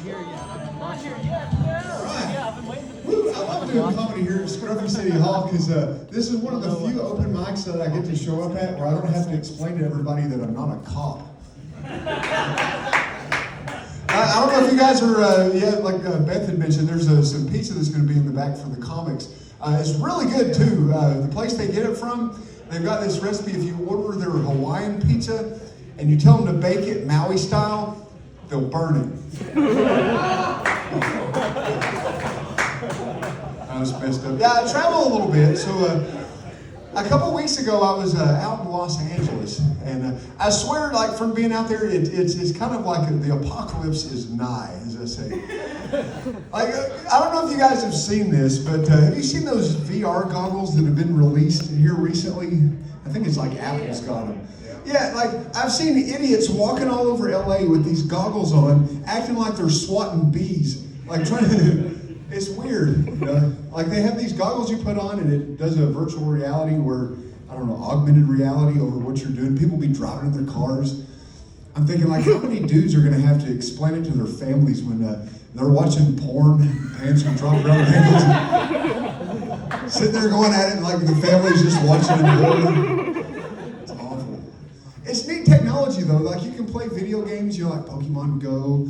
I love doing comedy here at Scruffy City Hall because this is one of the few open mics that I get to show up at where I don't have to explain to everybody that I'm not a cop. I don't know if you guys are, like Beth had mentioned, there's some pizza that's going to be in the back for the comics. It's really good too. The place they get it from, they've got this recipe. If you order their Hawaiian pizza and you tell them to bake it Maui style, they'll burn it. I was messed up. Yeah, I travel a little bit. So a couple weeks ago, I was out in Los Angeles, and I swear, like from being out there, it's kind of like the apocalypse is nigh, as I say. Like I don't know if you guys have seen this, but have you seen those VR goggles that have been released here recently? I think it's like Apple's got them. Yeah, like I've seen idiots walking all over LA with these goggles on, acting like they're swatting bees, like trying to. It's weird, you know? Like they have these goggles you put on and it does a virtual reality where, I don't know, augmented reality over what you're doing. People be driving in their cars. I'm thinking like how many dudes are gonna have to explain it to their families when they're watching porn, pants can drop around their ankles, sitting there going at it and like the family's just watching it in horror. It's awful. It's neat technology though, like you can play video games, you know, like Pokemon Go.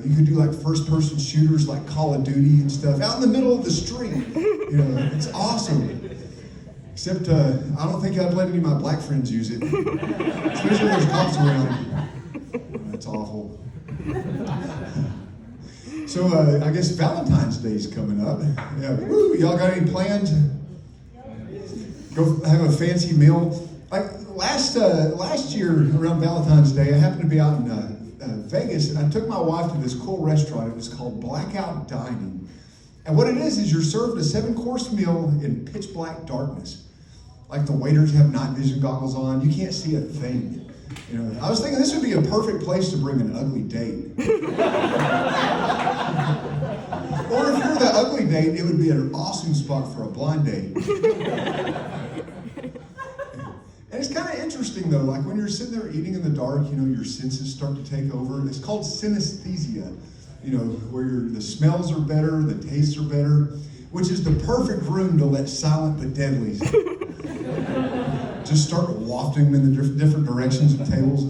You could do like first-person shooters like Call of Duty and stuff out in the middle of the street. You know, it's awesome. Except I don't think I'd let any of my black friends use it, especially if there's cops around. That's awful. So I guess Valentine's Day's coming up. Yeah, woo, y'all got any plans? Go have a fancy meal. Like last year around Valentine's Day, I happened to be out in Vegas, and I took my wife to this cool restaurant. It was called Blackout Dining. And what it is you're served a 7-course meal in pitch black darkness. Like the waiters have night vision goggles on. You can't see a thing. You know, I was thinking this would be a perfect place to bring an ugly date. Or if you're the ugly date, it would be an awesome spot for a blind date. And it's kind of interesting though, like when you're sitting there eating in the dark, you know, your senses start to take over. It's called synesthesia, you know, where the smells are better, the tastes are better, which is the perfect room to let silent but deadlies just start wafting them in the different directions of tables.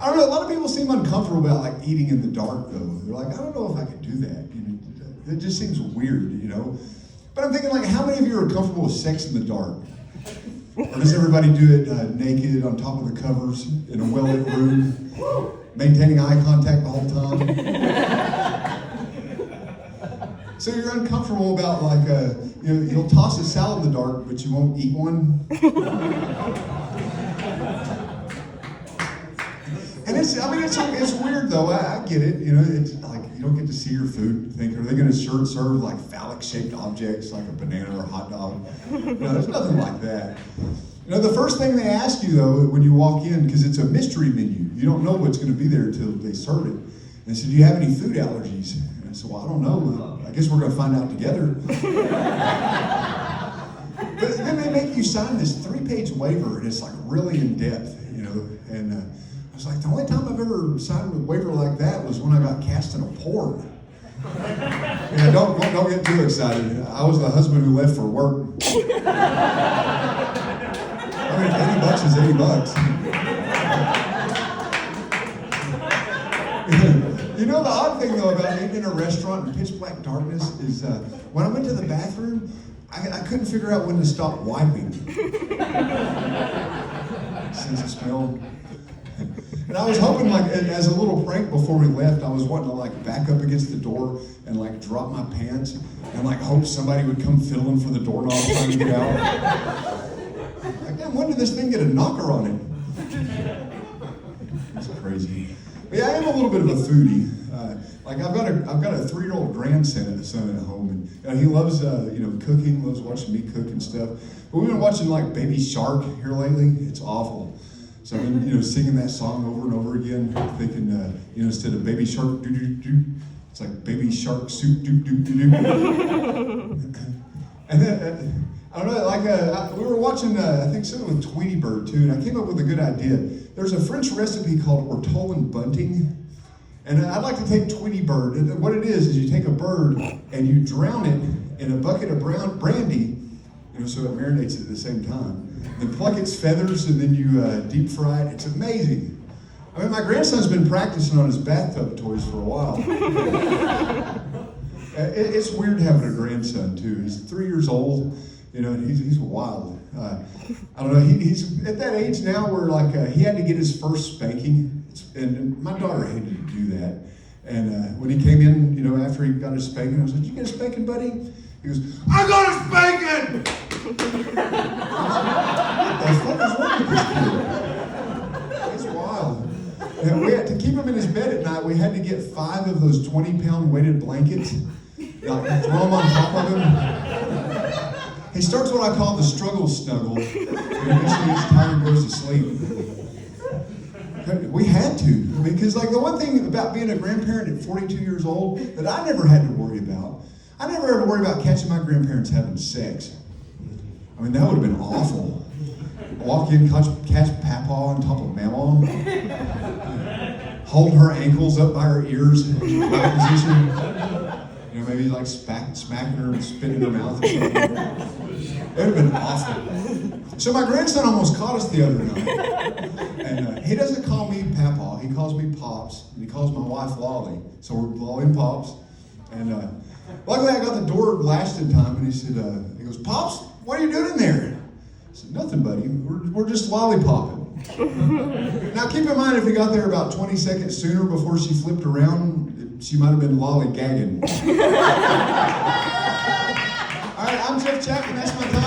I don't know, a lot of people seem uncomfortable about like eating in the dark though. They're like, I don't know if I could do that. You know, it just seems weird, you know. But I'm thinking like, how many of you are comfortable with sex in the dark? Or does everybody do it naked on top of the covers in a well-lit room, maintaining eye contact the whole time? So you're uncomfortable about like, you know, you'll toss a salad in the dark, but you won't eat one. And it's weird though. I get it. You know, it's like you don't get to see your food. Think, are they going to serve like phallic-shaped objects like a banana or a hot dog? No, there's nothing like that. You know, the first thing they ask you though when you walk in, because it's a mystery menu, you don't know what's going to be there until they serve it. And they said, "Do you have any food allergies?" And I said, "Well, I don't know. I guess we're going to find out together." But then they make you sign this 3-page waiver, and it's like really in depth, you know, and. I was like, the only time I've ever signed a waiver like that was when I got cast in a porn. Yeah, don't get too excited. I was the husband who left for work. I mean, $80 is $80. You know, the odd thing though about eating in a restaurant in pitch black darkness is when I went to the bathroom, I couldn't figure out when to stop wiping. Sense of smell. And I was hoping, like, as a little prank before we left, I was wanting to, like, back up against the door and, like, drop my pants and, like, hope somebody would come fiddling for the doorknob trying to get out. Like, man, when did this thing get a knocker on it? It's crazy. But yeah, I am a little bit of a foodie. Like, I've got a 3-year-old grandson at home, and he loves, you know, cooking, loves watching me cook and stuff. But we've been watching, like, Baby Shark here lately. It's awful. So I've been, you know, singing that song over and over again, thinking, you know, instead of Baby Shark doo-doo-doo, it's like Baby Shark soup doo-doo-doo-doo. And then, I don't know, like, we were watching, I think something with Tweety Bird too, and I came up with a good idea. There's a French recipe called ortolan bunting, And I'd like to take Tweety Bird. And what it is you take a bird and you drown it in a bucket of brandy, so it marinates it at the same time. Then pluck its feathers and then you deep fry it. It's amazing. I mean, my grandson's been practicing on his bathtub toys for a while. It's weird having a grandson too. He's 3 years old, and he's wild. I don't know. He's at that age now where he had to get his first spanking, and my daughter hated to do that. And when he came in, after he got his spanking, I was like, "Did you get a spanking, buddy?" He goes, "I got a spanking!" What the fuck is wrong with this kid? It's wild. And we had to keep him in his bed at night. We had to get 5 of those 20-pound weighted blankets, throw them on top of him. He starts what I call the struggle snuggle. And eventually gets tired and goes to sleep. We had to, because the one thing about being a grandparent at 42 years old that I never had to worry about, I never had to worry about catching my grandparents having sex. I mean, that would have been awful. Walk in, catch Papa on top of Mama, hold her ankles up by her ears in a position. Maybe smacking her and spitting in her mouth or something. It would have been awful. So my grandson almost caught us the other night. And he doesn't call me Papa, he calls me Pops. And he calls my wife Lolly. So we're Lolly and Pops. And luckily I got the door latched in time, and he he goes, "Pops, what are you doing in there?" I said, "Nothing, buddy. We're just lollipopping." Now keep in mind, if we got there about 20 seconds sooner before she flipped around, she might have been lollygagging. All right, I'm Jeff Chapman. That's my time.